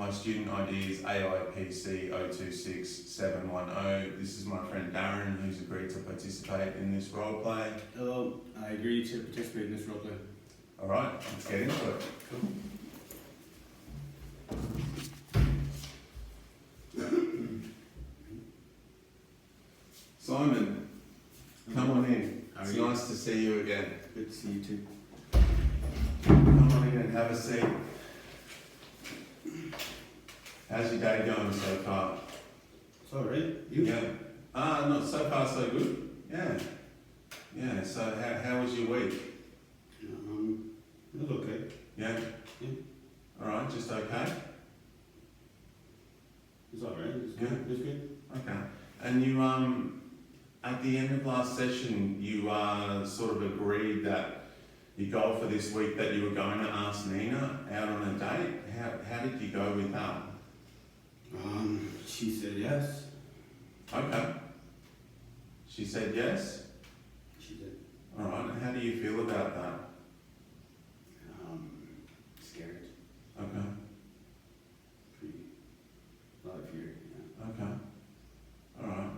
My student ID is AIPC 026710. This is my friend Darren, who's agreed to participate in this role play. Hello, I agree to participate in this role play. Alright, let's get into it. Simon, come on in. How are It's you? nice to see you again. Good to see you too. Come on in and have a seat. How's your day going so far? It's alright. You? Yeah. Not so far so good. Yeah. Yeah, so how was your week? It was okay. Yeah? Yeah. Alright, just okay? It's alright. It's good. It's good. Okay. And you, at the end of last session, you sort of agreed that your goal for this week that you were going to ask Nina out on a date. How did you go with that? She said yes. Okay. She said yes? She did. Alright, and how do you feel about that? Scared. Okay. Pretty. A lot of fear. Yeah. Okay. Alright.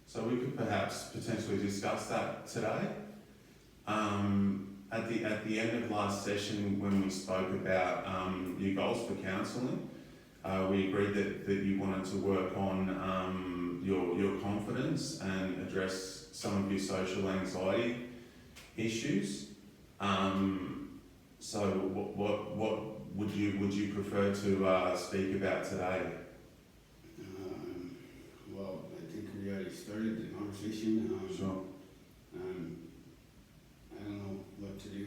So we could perhaps potentially discuss that today. At the end of last session, when we spoke about your goals for counselling, we agreed that you wanted to work on your confidence and address some of your social anxiety issues. So what would you prefer to speak about today? Well, I think we already started the conversation. Sure. I don't know what to do.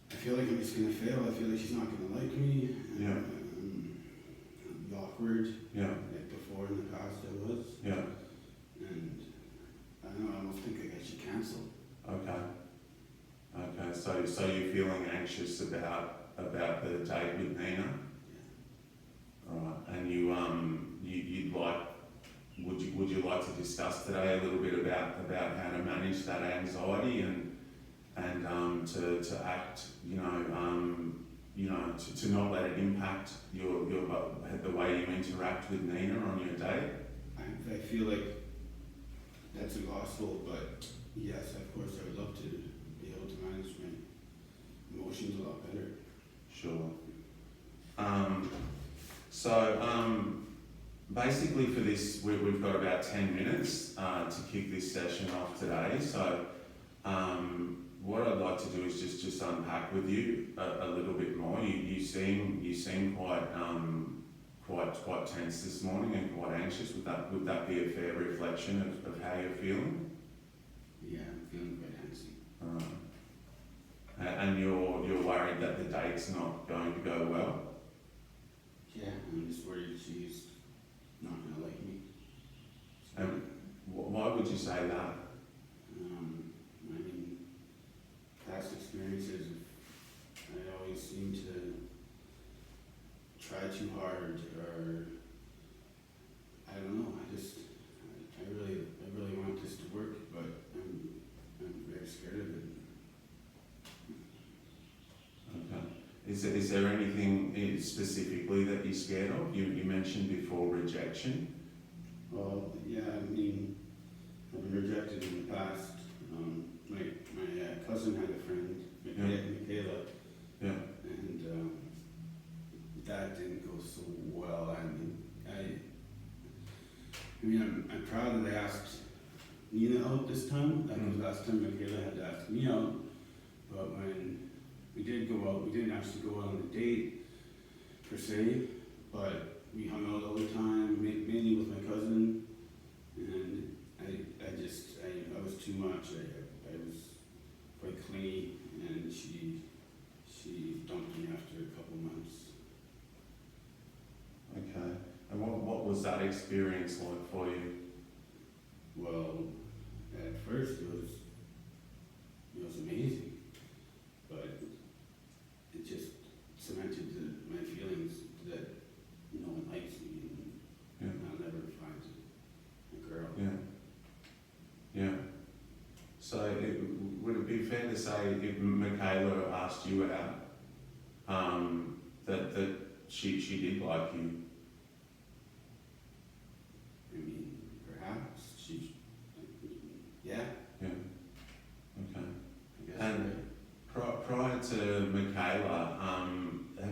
I feel like I'm just gonna fail. I feel like she's not gonna like me. Yeah. I'll be awkward. Yeah. Like before in the past I was. Yeah. And I don't know, I almost think like I should cancel. Okay. Okay. So you're feeling anxious about the date with Nina? Yeah. All right. And you'd like, would you like to discuss today a little bit about how to manage that anxiety and to act, to not let it impact the way you interact with Nina on your date? I feel like that's a gospel, but yes, of course I would love to be able to manage my emotions a lot better. Sure. Basically for this, we've got about 10 minutes to kick this session off today. So what I'd like to do is just unpack with you a little bit more. You seem quite tense this morning and quite anxious. Would that be a fair reflection of how you're feeling? Yeah, I'm feeling quite antsy. And you're worried that the date's not going to go well? Yeah, I'm just worried she's not gonna like me. So, And why would you say that? I mean, past experiences, I always seem to try too hard, or I don't know. I really want this to work, but I'm very scared of it. Okay. Is there anything specifically that you're scared of? You mentioned before rejection. Well, yeah, I mean, I've been rejected in the past. My cousin had a friend, Michaela, Yeah. and that didn't go so well. I'm proud that I asked Nina out this time. That was the last time Michaela had to ask me out. But when we did go out, we didn't actually go out on a date per se, but we hung out all the time, mainly with my cousin, and I was too much. I was quite clingy, and she dumped me after a couple months. Okay. And what was that experience like for you? Well, at first it was amazing, but it just cemented my feelings that no one likes me and I'll never find a girl. Yeah. Yeah. So would it be fair to say if Michaela asked you out, that she did like you? I mean, perhaps she, yeah, Yeah. Okay. I guess. And prior to Michaela,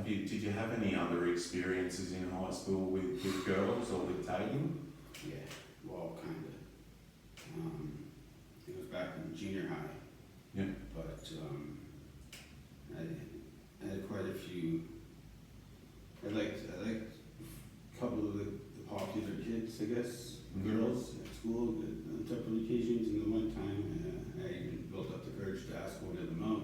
did you have any other experiences in high school with girls or with dating? Yeah, well, kind of. It was back in junior high. Yeah. But I had quite a few. I liked a couple of the popular kids, I guess, girls at school on a couple of occasions. And the one time I even built up the courage to ask one of them out.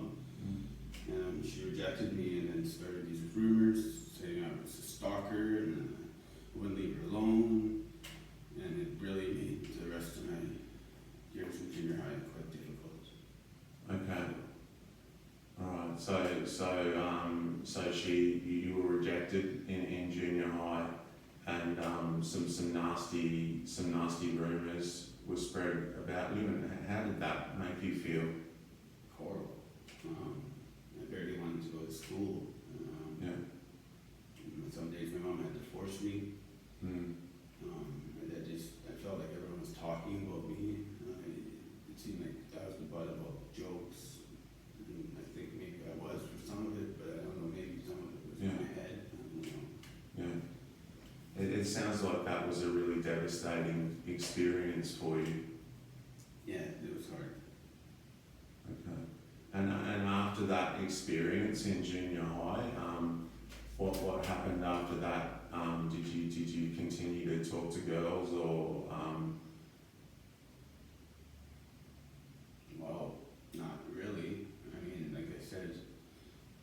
She rejected me and then started these rumors saying I was a stalker and I wouldn't leave her alone. And it really made the rest of my years in junior high quite difficult. Okay. Alright, so you were rejected in junior high, and some nasty rumours were spread about you. And how did that make you feel? Horrible. I barely wanted to go to school. Yeah. Some days my mom had to force me. Mm. I felt like everyone was talking about me. It seemed like I was the butt of all jokes. And I think maybe I was for some of it, but I don't know, maybe some of it was in my head. I don't know. Yeah. It sounds like that was a really devastating experience for you. Yeah, it was hard. Okay. And after that experience in junior high, what happened after that? Did you continue to talk to girls or? Well, not really. I mean, like I said,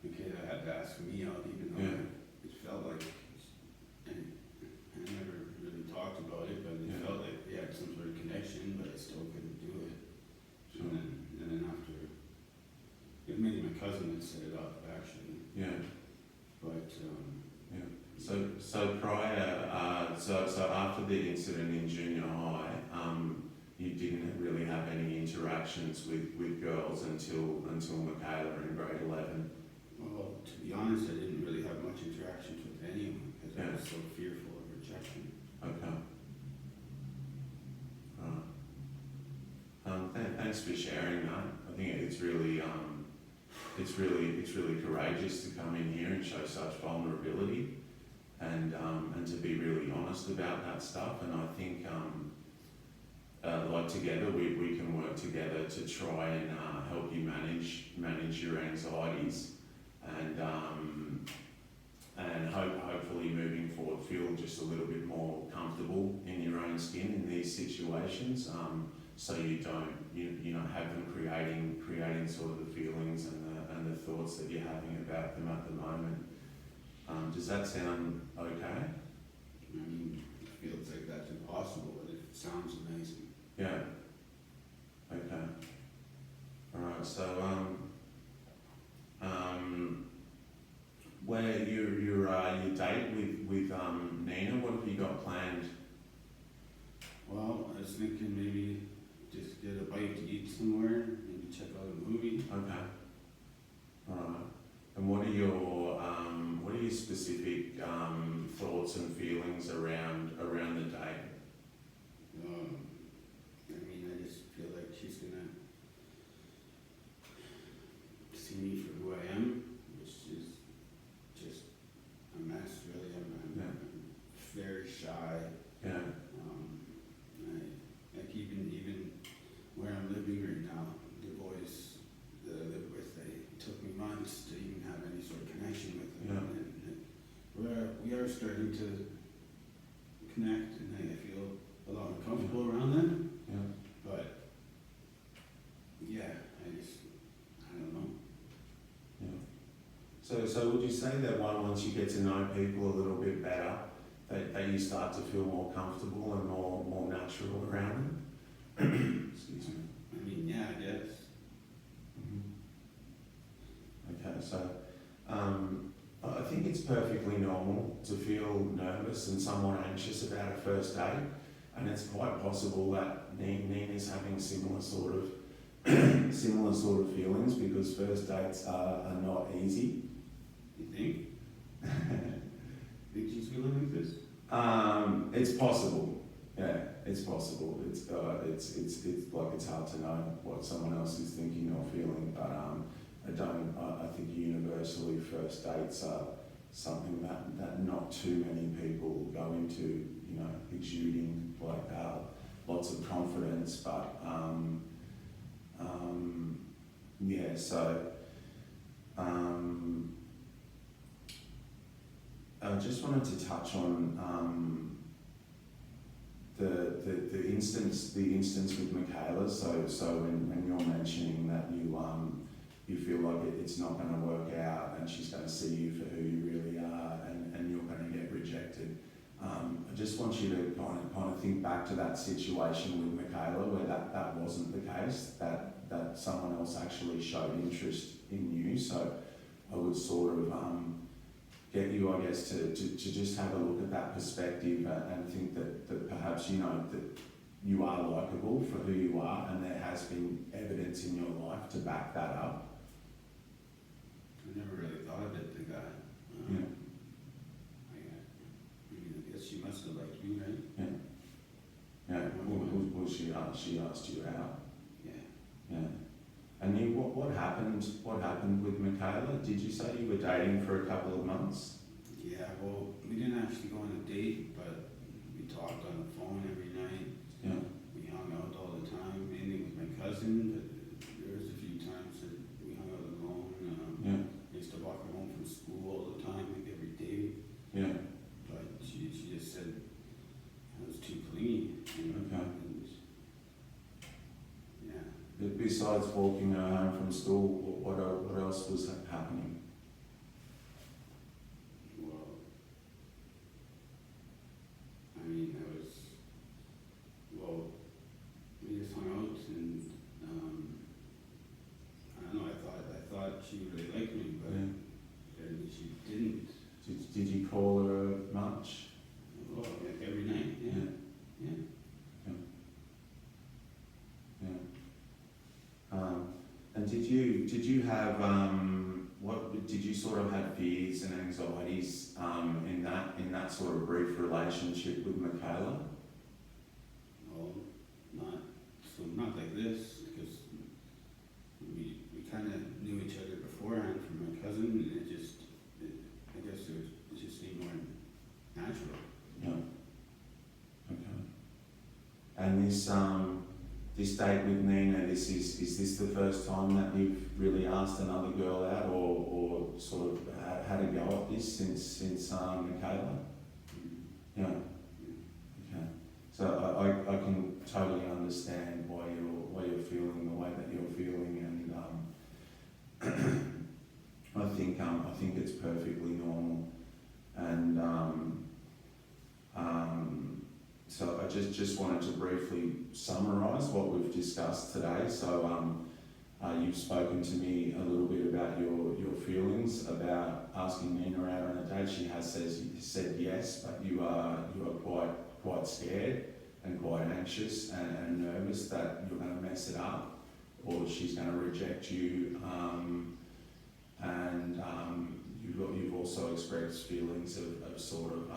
Michaela had to ask me out, even though it felt like, and I never really talked about it, but it felt like we had some sort of connection, but I still couldn't do it. Sure. And then after, maybe my cousin had set it up actually, Yeah. but So prior, so after the incident in junior high, you didn't really have any interactions with girls until Michaela in grade 11. well, to be honest, I didn't really have much interactions with anyone because I was so fearful of rejection. Okay. Right. Thanks for sharing that. I think it's really courageous to come in here and show such vulnerability, and to be really honest about that stuff. And I think like together we can work together to try and help you manage your anxieties, and hopefully moving forward feel just a little bit more comfortable in your own skin in these situations, so you don't have them creating sort of the feelings and the thoughts that you're having about them at the moment. Does that sound okay? I mean, it feels like that's impossible, but it sounds amazing. Yeah. Okay. All right. So where your date with Nina, what have you got planned? Well, I was thinking maybe just get a bite to eat somewhere, maybe check out a movie. Okay. All right. And what are your specific thoughts and feelings around the date? I mean, I just feel like she's gonna see me for who I am, which is just a mess, really. I'm very shy. Yeah. Like even where I'm living right now, the boys that I live with, it took me months to even have any sort of connection with them. Yeah. And we are starting to connect, and I feel a lot more comfortable around them. Yeah. But yeah, I don't know. Yeah. So would you say that once you get to know people a little bit better, that you start to feel more comfortable and more natural around them? Excuse me. I mean, yeah, I guess. Okay, so I think it's perfectly normal to feel nervous and somewhat anxious about a first date, and it's quite possible that Nina's having similar sort of feelings, because first dates are not easy. You think? Think she's gonna like this? It's possible. Yeah, it's possible. It's like it's hard to know what someone else is thinking or feeling, but I think universally first dates are something that not too many people go into. You know, exuding like lots of confidence, but yeah. So I just wanted to touch on the instance with Michaela. So when you're mentioning that you feel like it's not going to work out and she's going to see you for who you really are and you're going to get rejected. I just want you to kind of think back to that situation with Michaela where that wasn't the case, that someone else actually showed interest in you. So I would sort of get you, I guess, to just have a look at that perspective and think that perhaps, you know, that you are likeable for who you are and there has been evidence in your life to back that up. I never really thought of it like that. Yeah. I guess she must have liked me, right? Yeah. Yeah. Well, she asked you out. Yeah. Yeah. And you, what happened? What happened with Michaela? Did you say you were dating for a couple of months? Yeah, well, we didn't actually go on a date, but we talked on the phone every night. Yeah. We hung out all the time, mainly with my cousin, but there was a few times that we hung out alone. Yeah. I used to walk her home from school all the time, like every day. Yeah. But she just said I was too clean. You know? Okay. And, yeah. Besides walking her home from school, what else was happening? Well, I mean, we just hung out and, I don't know, I thought she really liked me, but then she didn't. Did you call her much? Well, like every night, yeah. Yeah. And did you have did you sort of have fears and anxieties in that sort of brief relationship with Michaela? Well, not like this, because we kind of knew each other beforehand from my cousin, and I guess it just seemed more natural. Yeah. Okay. And this date with Nina, is this the first time that you've really asked another girl out, or sort of had a go at this since Michaela? Yeah. Okay. So I can totally understand why you're feeling the way that you're feeling, and I think it's perfectly normal, and so I just wanted to briefly summarise what we've discussed today. So you've spoken to me a little bit about your feelings about asking Nina out on a date. She has said yes, but you are quite scared and quite anxious and nervous that you're going to mess it up or she's going to reject you. And you've also expressed feelings of sort of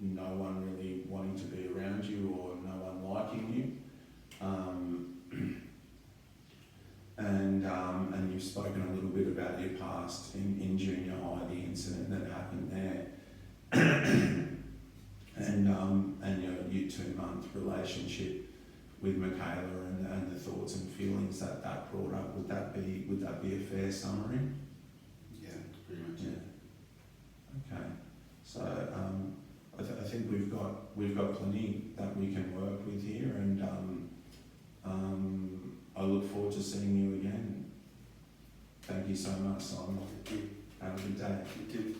no one really wanting to be around you or no one liking you. And you've spoken a little bit about your past in junior high, the incident that happened there, and your 2-month relationship with Michaela and the thoughts and feelings that brought up. Would that be a fair summary? Yeah, that's pretty much it. Yeah. Okay. So I think we've got plenty that we can work with here, and I look forward to seeing you again. Thank you so much, Simon. Thank you. Have a good day. You too.